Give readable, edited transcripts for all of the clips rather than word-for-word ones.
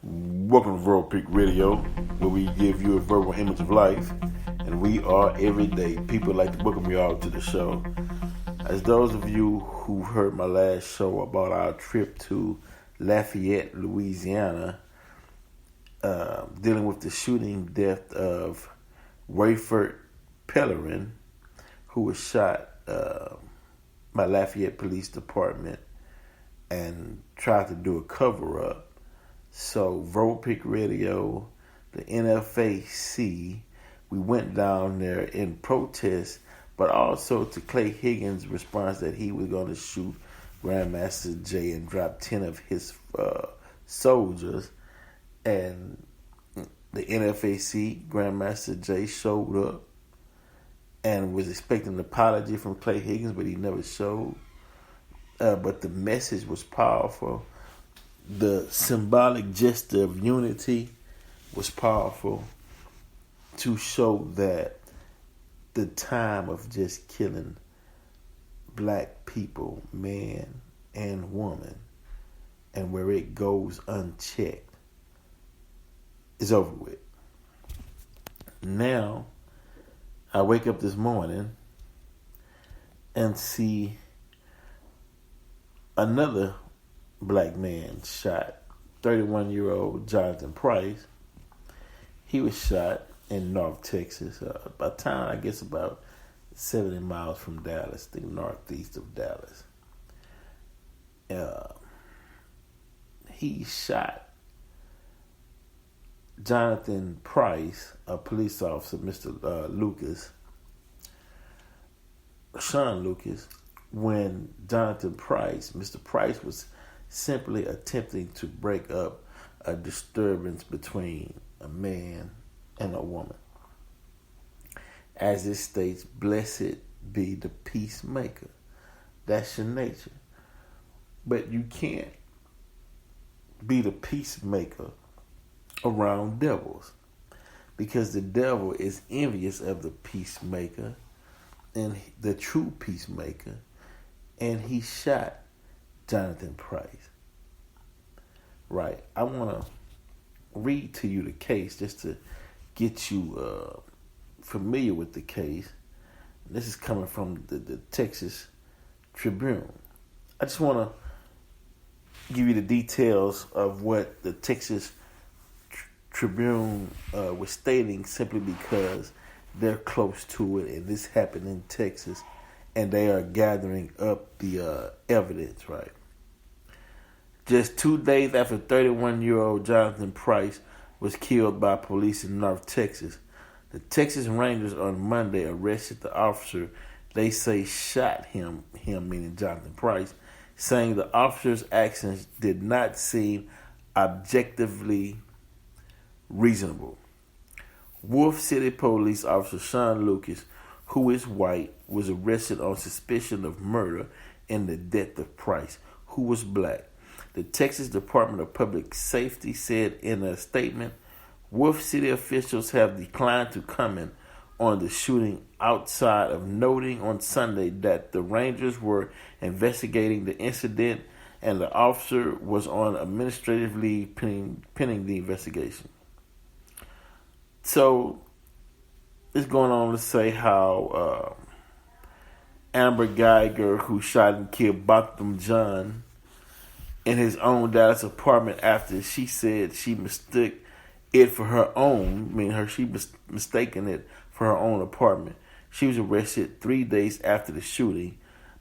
Welcome to Verbal Peak Radio, where we give you a verbal image of life, and we are everyday. People like to welcome you all to the show. As those of you who heard my last show about our trip to Lafayette, Louisiana, dealing with the shooting death of Rayford Pellerin, who was shot by Lafayette Police Department and tried to do a cover-up. So, Verbal Peak Radio, the NFAC, we went down there in protest, but also to Clay Higgins' response that he was going to shoot Grandmaster Jay and drop 10 of his soldiers. And the NFAC, Grandmaster Jay, showed up and was expecting an apology from Clay Higgins, but he never showed. But the message was powerful. The symbolic gesture of unity was powerful to show that the time of just killing black people, man and woman, and where it goes unchecked, is over with. Now, I wake up this morning and see another black man shot, 31-year-old Jonathan Price. He was shot in North Texas, a town I guess about 70 miles from Dallas, the northeast of Dallas. He shot Jonathan Price, a police officer, Mr. Sean Lucas, when Jonathan Price, Mr. Price, was simply attempting to break up a disturbance between a man and a woman. As it states, blessed be the peacemaker. That's your nature. But you can't be the peacemaker around devils, because the devil is envious of the peacemaker and the true peacemaker, and he shot Jonathan Price. Right. I want to read to you the case just to get you familiar with the case. This is coming from the Texas Tribune. I just want to give you the details of what the Texas Tribune was stating, simply because they're close to it and this happened in Texas and they are gathering up the evidence, right? Just 2 days after 31-year-old Jonathan Price was killed by police in North Texas, the Texas Rangers on Monday arrested the officer they say shot him meaning Jonathan Price, saying the officer's actions did not seem objectively reasonable. Wolf City Police Officer Sean Lucas, who is white, was arrested on suspicion of murder in the death of Price, who was black. The Texas Department of Public Safety said in a statement, Wolf City officials have declined to comment on the shooting, outside of noting on Sunday that the Rangers were investigating the incident and the officer was on administrative leave pending the investigation. So, it's going on to say how Amber Geiger, who shot and killed Botham Jean in his own Dallas apartment after she said she mistook it for her own, she mistaken it for her own apartment. She was arrested 3 days after the shooting,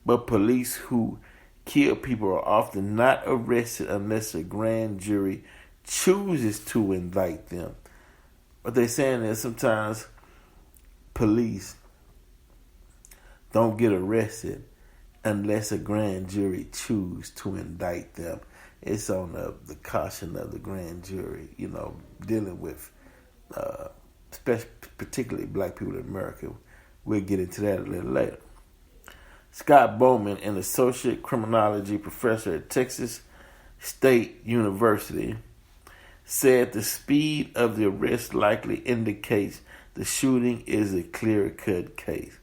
but police who kill people are often not arrested unless a grand jury chooses to indict them. What they're saying is sometimes police don't get arrested unless a grand jury chooses to indict them. It's on the caution of the grand jury, dealing with particularly black people in America. We'll get into that a little later. Scott Bowman, an associate criminology professor at Texas State University, said the speed of the arrest likely indicates the shooting is a clear-cut case.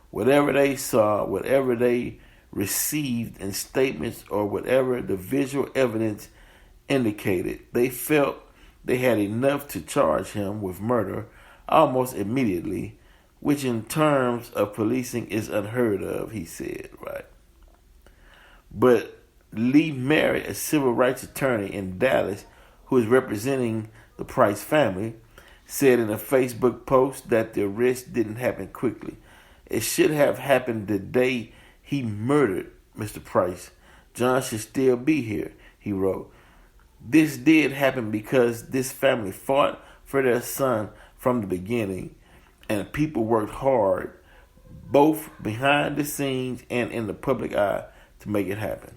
Whatever they saw, whatever they received in statements, or whatever the visual evidence indicated they felt they had enough to charge him with murder almost immediately, which in terms of policing is unheard of, he said, right? But Lee Merritt, a civil rights attorney in Dallas who is representing the Price family, said in a Facebook post that the arrest didn't happen quickly. It should have happened the day he murdered Mr. Price. John should still be here, he wrote. This did happen because this family fought for their son from the beginning, and people worked hard, both behind the scenes and in the public eye, to make it happen.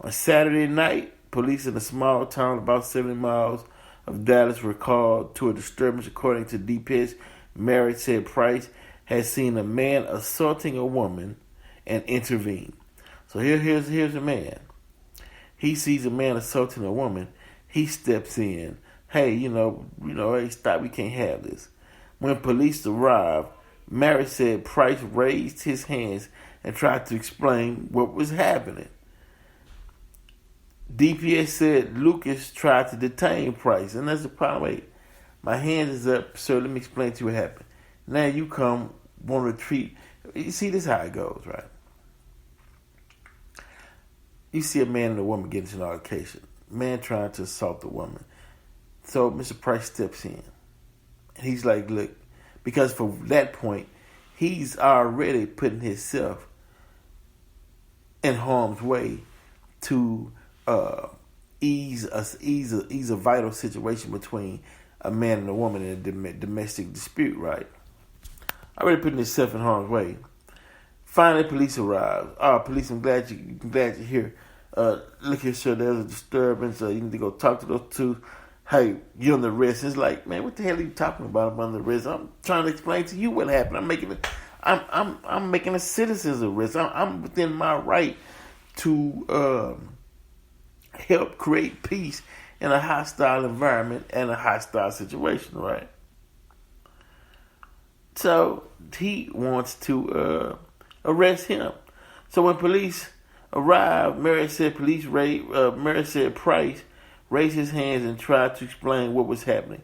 On Saturday night, police in a small town about 70 miles of Dallas were called to a disturbance. According to DPS, Merritt said Price had seen a man assaulting a woman and intervened. So here's a man. He sees a man assaulting a woman. He steps in. Hey, hey, stop. We can't have this. When police arrived, Merritt said Price raised his hands and tried to explain what was happening. DPS said Lucas tried to detain Price, and that's the problem. Wait, my hand is up, sir. Let me explain to you what happened. Now you come, want to treat. You see, this is how it goes, right? You see a man and a woman getting into an altercation. Man trying to assault the woman. So Mr. Price steps in. And he's like, look, because for that point, he's already putting himself in harm's way to ease a vital situation between a man and a woman in a domestic dispute, right? Already putting himself in harm's way. Finally, police arrived. Police, I'm glad you're here. Look here, sir, there's a disturbance. You need to go talk to those two. Hey, you're on the arrest. It's like, man, what the hell are you talking about? I'm on the arrest. I'm trying to explain to you what happened. I'm making a citizen's arrest. I'm within my right to help create peace in a hostile environment and a hostile situation, right? So he wants to arrest him. So when police arrived, Merritt said Price raised his hands and tried to explain what was happening.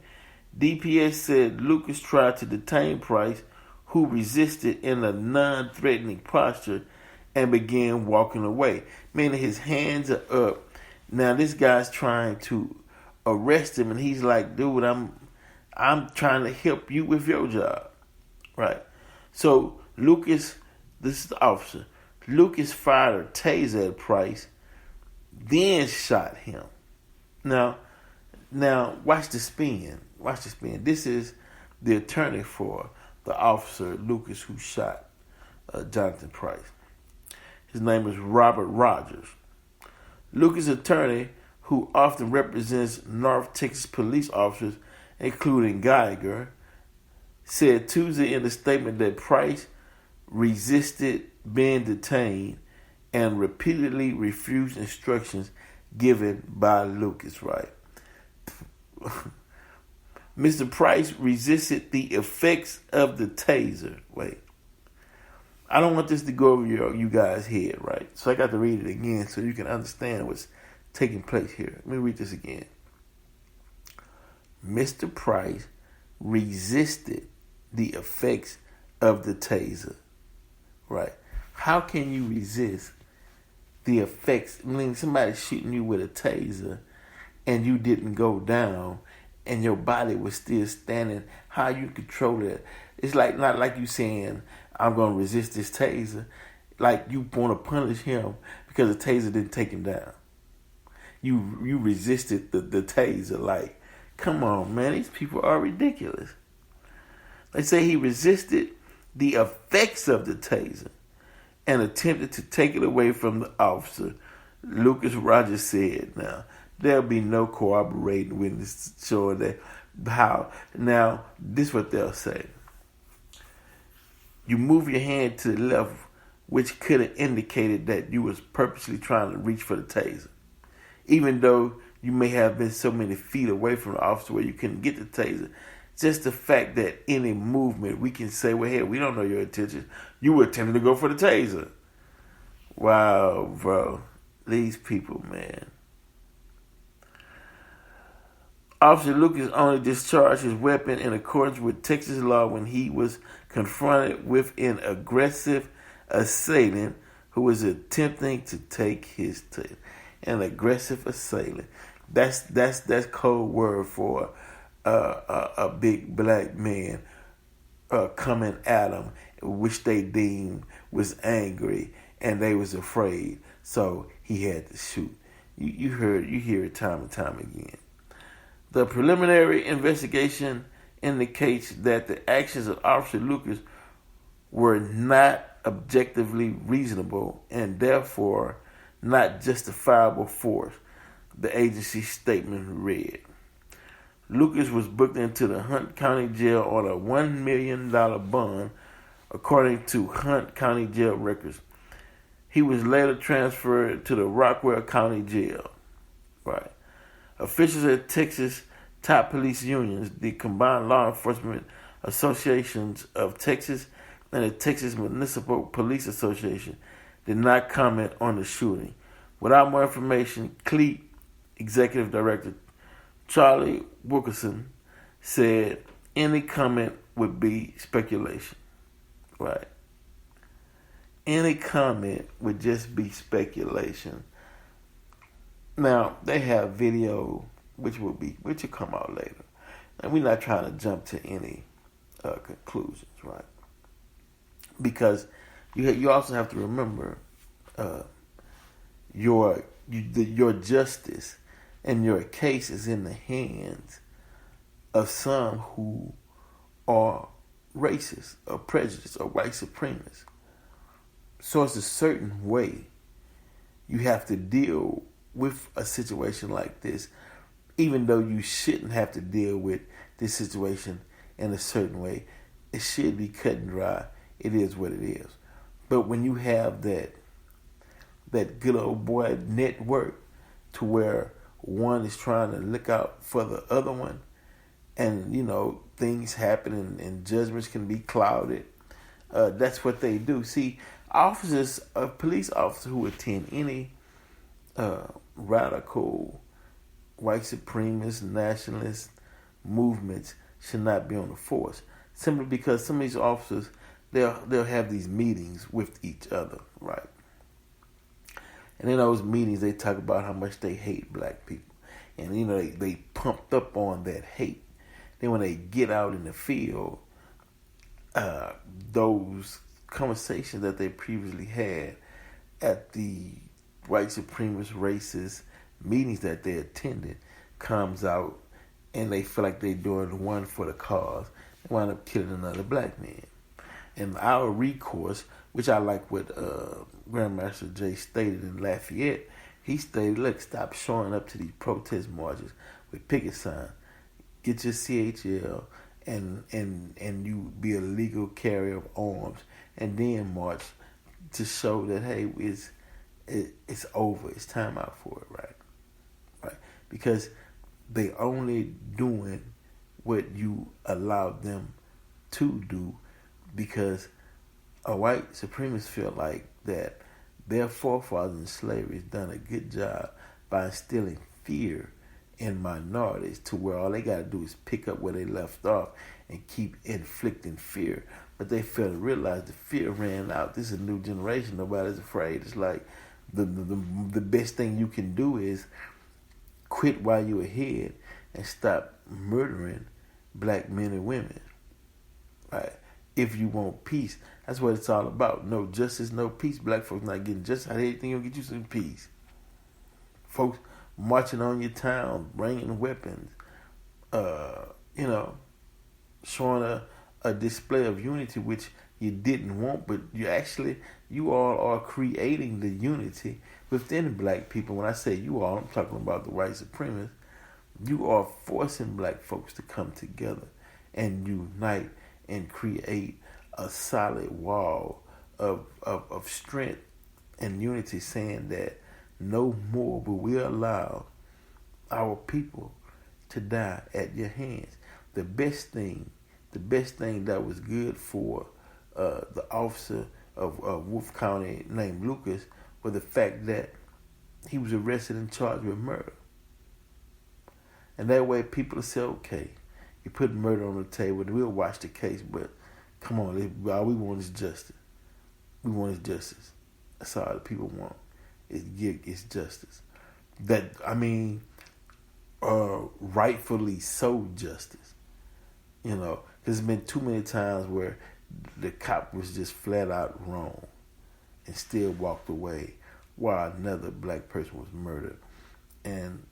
DPS said Lucas tried to detain Price, who resisted in a non-threatening posture and began walking away, meaning his hands are up. Now this guy's trying to arrest him, and he's like, dude, I'm trying to help you with your job, right? So Lucas, this is the officer, Lucas fired a taser at Price, then shot him. Now, watch the spin. Watch the spin. This is the attorney for the officer, Lucas, who shot Jonathan Price. His name is Robert Rogers. Lucas' attorney, who often represents North Texas police officers, including Geiger, said Tuesday in a statement that Price resisted being detained and repeatedly refused instructions given by Lucas, right? Mr. Price resisted the effects of the taser. Wait. I don't want this to go over you guys' head, right? So I got to read it again so you can understand what's taking place here. Let me read this again. Mr. Price resisted the effects of the taser, right? How can you resist the effects? I mean, somebody shooting you with a taser and you didn't go down and your body was still standing. How you control it? It's like not like you saying, I'm going to resist this taser. Like you want to punish him because the taser didn't take him down. You resisted the taser. Like, come on, man. These people are ridiculous. They say he resisted the effects of the taser and attempted to take it away from the officer. Lucas Rogers said, now, there'll be no corroborating witness showing that how. Now, this is what they'll say. You move your hand to the left, which could have indicated that you was purposely trying to reach for the taser. Even though you may have been so many feet away from the officer where you couldn't get the taser. Just the fact that any movement, we can say, well, hey, we don't know your intentions. You were attempting to go for the taser. Wow, bro. These people, man. Officer Lucas only discharged his weapon in accordance with Texas law when he was confronted with an aggressive assailant who was attempting to take his tail. An aggressive assailant. That's code word for a big black man coming at them, which they deemed was angry and they was afraid, so he had to shoot. You hear it time and time again. The preliminary investigation indicates that the actions of Officer Lucas were not objectively reasonable and therefore not justifiable force, the agency's statement read. Lucas was booked into the Hunt County Jail on a $1 million bond, according to Hunt County Jail records. He was later transferred to the Rockwell County Jail. Right. Officials at Texas top police unions, the Combined Law Enforcement Associations of Texas and the Texas Municipal Police Association, did not comment on the shooting. Without more information, CLEAT Executive Director Charlie Wilkerson said any comment would be speculation. Right. Any comment would just be speculation. Now, they have video which will come out later. And we're not trying to jump to any conclusions, right? Because you also have to remember your justice and your case is in the hands of some who are racist or prejudiced or white supremacists. So it's a certain way you have to deal with a situation like this, even though you shouldn't have to deal with this situation in a certain way. It should be cut and dry. It is what it is. But when you have that good old boy network to where one is trying to look out for the other one, and things happen and judgments can be clouded, that's what they do. See, police officers who attend any radical white supremacist nationalist movements should not be on the force, simply because some of these officers they'll have these meetings with each other, right? And in those meetings they talk about how much they hate black people, and they pumped up on that hate. Then when they get out in the field, those conversations that they previously had at the white supremacist racist meetings that they attended comes out, and they feel like they're doing one for the cause. They wind up killing another black man. And our recourse, which I like what Grandmaster Jay stated in Lafayette, he stated, look, stop showing up to these protest marches with picket signs. Get your CHL and you be a legal carrier of arms, and then march to show that, hey, it's over. It's time out for it, right? Because they only doing what you allowed them to do, because a white supremacist feel like that their forefathers in slavery has done a good job by instilling fear in minorities to where all they got to do is pick up where they left off and keep inflicting fear. But they fail to realize the fear ran out. This is a new generation. Nobody's afraid. It's like the best thing you can do is quit while you're ahead and stop murdering black men and women, right? If you want peace, that's what it's all about. No justice, no peace. Black folks not getting justice. How do you think you'll get you some peace? Folks marching on your town, bringing weapons, showing a display of unity which you didn't want, but you all are creating the unity within black people. When I say you all, I'm talking about the white supremacists. You are forcing black folks to come together and unite and create a solid wall of strength and unity, saying that no more will we allow our people to die at your hands. The best thing that was good for the officer of Wolf County named Lucas was the fact that he was arrested and charged with murder. And that way people will say, okay, you put murder on the table, and we'll watch the case, but come on, all we want is justice. We want is justice. That's all the people want. It's justice. Rightfully so justice. Because there's been too many times where the cop was just flat out wrong and still walked away while another black person was murdered. And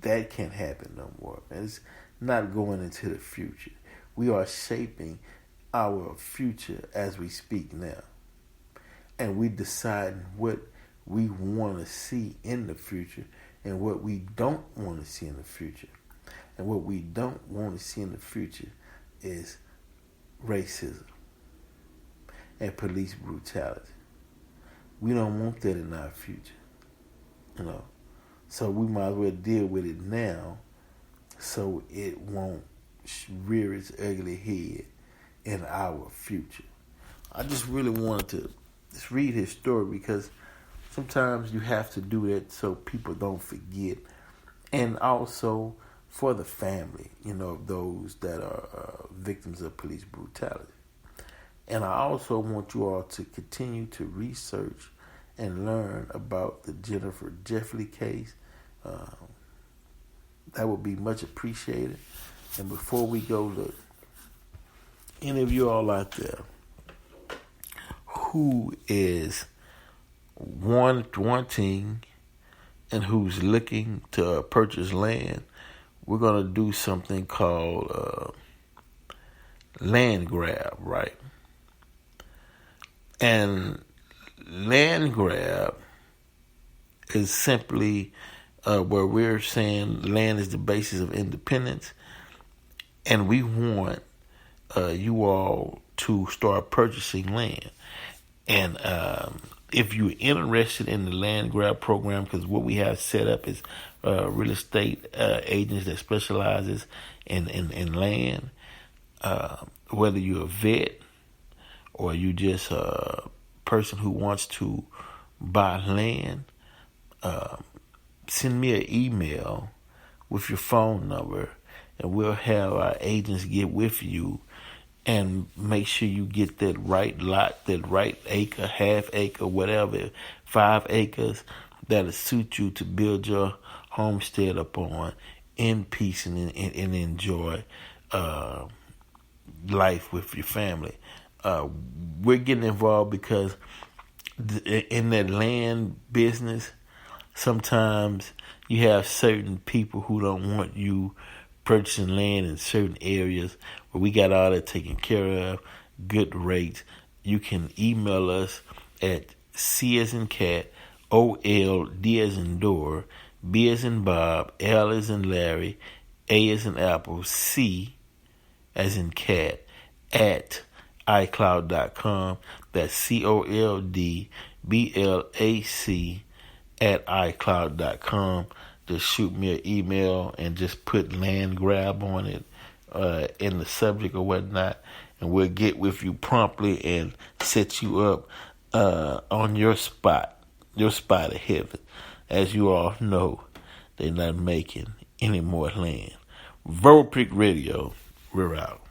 that can't happen no more. And it's not going into the future. We are shaping our future as we speak now. And we decide what we want to see in the future and what we don't want to see in the future. And what we don't want to see in the future is racism and police brutality. We don't want that in our future. So we might as well deal with it now so it won't rear its ugly head in our future. I just really wanted to just read his story because sometimes you have to do that so people don't forget. And also for the family, of those that are victims of police brutality. And I also want you all to continue to research and learn about the Jennifer Jeffley case. That would be much appreciated. And before we go, look, any of you all out there who is wanting and who's looking to purchase land, we're going to do something called land grab, right? And land grab is simply where we're saying land is the basis of independence, and we want you all to start purchasing land. And if you're interested in the land grab program, because what we have set up is real estate agents that specializes in land, whether you're a vet or you just a person who wants to buy land, send me an email with your phone number, and we'll have our agents get with you and make sure you get that right lot, that right acre, half acre, whatever, 5 acres that'll suit you to build your homestead upon in peace and enjoy life with your family. We're getting involved because in that land business, sometimes you have certain people who don't want you purchasing land in certain areas, but we got all that taken care of, good rates. You can email us at C as in cat, OL, D as in door, B as in Bob, L as in Larry, A as in Apple, C as in cat, at iCloud.com. That's COLDBLAC at iCloud.com. Just shoot me an email and just put land grab on it in the subject or whatnot, and we'll get with you promptly and set you up on your spot of heaven. As you all know, they're not making any more land. Verbal Pick Radio, we're out.